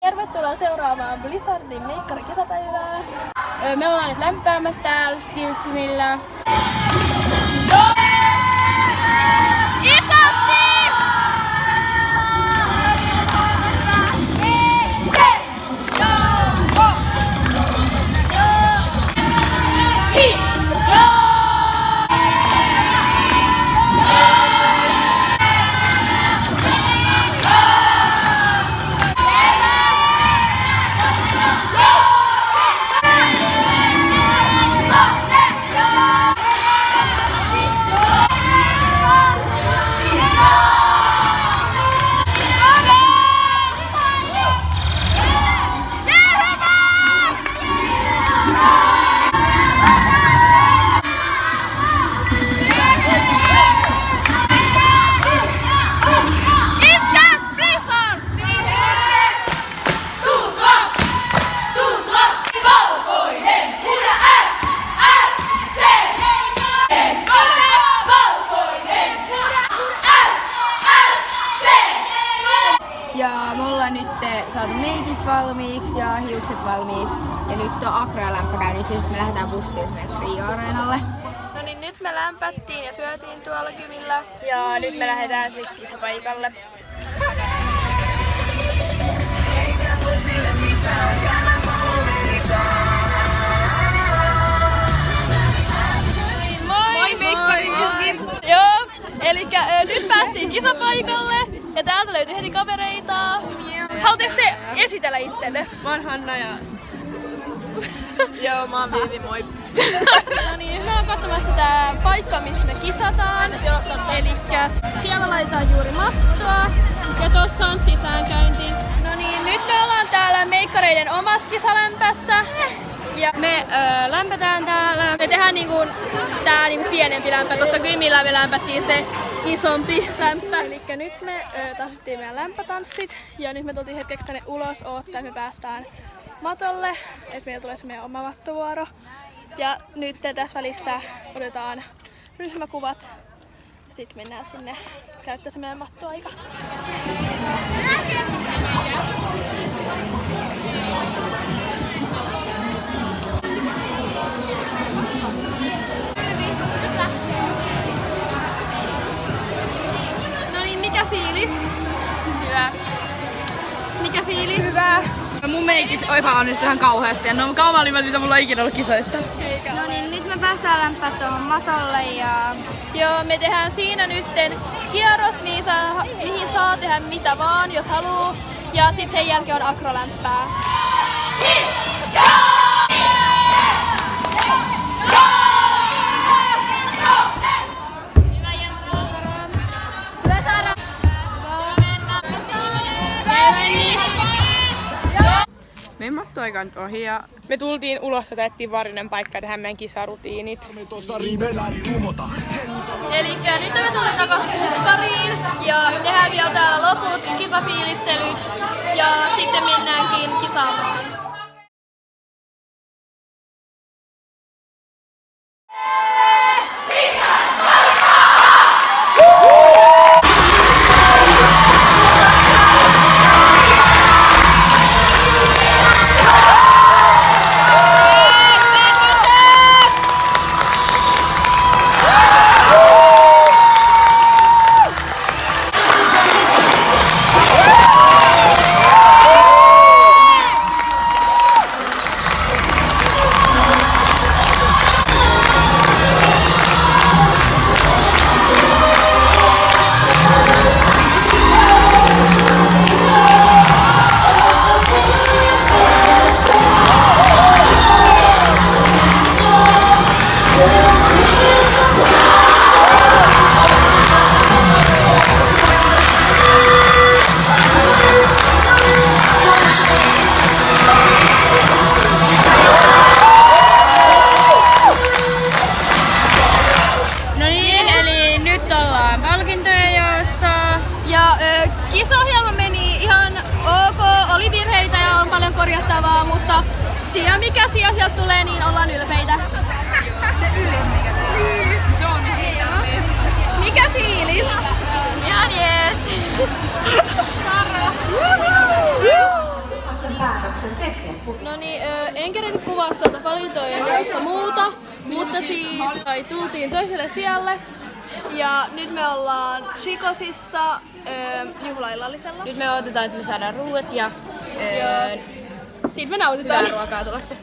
Tervetuloa seuraamaan Blizzardin meikkarikisapäivää. Me ollaan nyt lämpäämässä täällä Skillskimillä. Ja me ollaan nyt saatu meikit valmiiksi ja hiukset valmiiksi. Ja nyt on Akra-lämpö käynnissä ja sitten me lähdetään bussiin sinne Trio-areenalle. No niin, nyt me lämpättiin ja syötiin tuolla kymillä. Ja nyt me lähdetään sitten kisapaikalle. Moi meikkari! Joo, elikkä nyt päästiin kisapaikalle ja täältä löytyi heti kavereita. Haluatteko te esitellä itsenne? Mä oon Hanna ja... Joo, mä oon Viivi, moi! No niin, me ollaan katsomassa tää paikka, missä me kisataan. Elikkäs siellä laitetaan juuri mattoa ja tossa on sisäänkäynti. No niin, nyt me ollaan täällä meikkareiden omassa kisalämpässä. Ja me lämpätään täällä. Me tehdään tää pienempi lämpö, koska Gymillä me lämpättiin se isompi lämpö. Elikkä nyt me tasittiin meidän lämpötanssit ja nyt me tultiin hetkeksi tänne ulos odottaa, että me päästään matolle, että meillä tulee se meidän oma mattovuoro. Ja nyt tässä välissä otetaan ryhmäkuvat. Sitten mennään sinne käyttää se meidän mattoaika. No niin, mikä fiilis? Hyvä. Mikä fiilis? Hyvä! Mun meikit epäonnistui ihan kauheasti ja ne on kauheimmat, mitä mulla on ikinä ollut kisoissa. No niin, nyt me päästään lämpää tuohon matolle ja... Joo, me tehdään siinä nytten kierros, mihin saa tehdä mitä vaan, jos haluu. Ja sit sen jälkeen on akrolämpää. Meidän mattoaika on ohi ja... Me tultiin ulos ja täyttiin varinen paikka tehdä meidän kisarutiinit. Elikkä nyt me tullaan takas pukkariin ja tehdään vielä täällä loput kisafiilistelyt ja sitten mennäänkin kisaamaan. Kisaohjelma meni ihan ok, oli virheitä ja on paljon korjattavaa, mutta siinä mikä sieltä tulee, niin ollaan ylpeitä. Se on Mikä fiilis? Ihan jees. No niin, en kerennyt kuvaa tuolta valintojen joista muuta, mutta siis tultiin toiselle sijalle. Ja nyt me ollaan Chicosissa juhlaillallisella. Nyt me odotetaan, että me saadaan ruuat ja Siitä me nautitaan. hyvää ruokaa tulossa.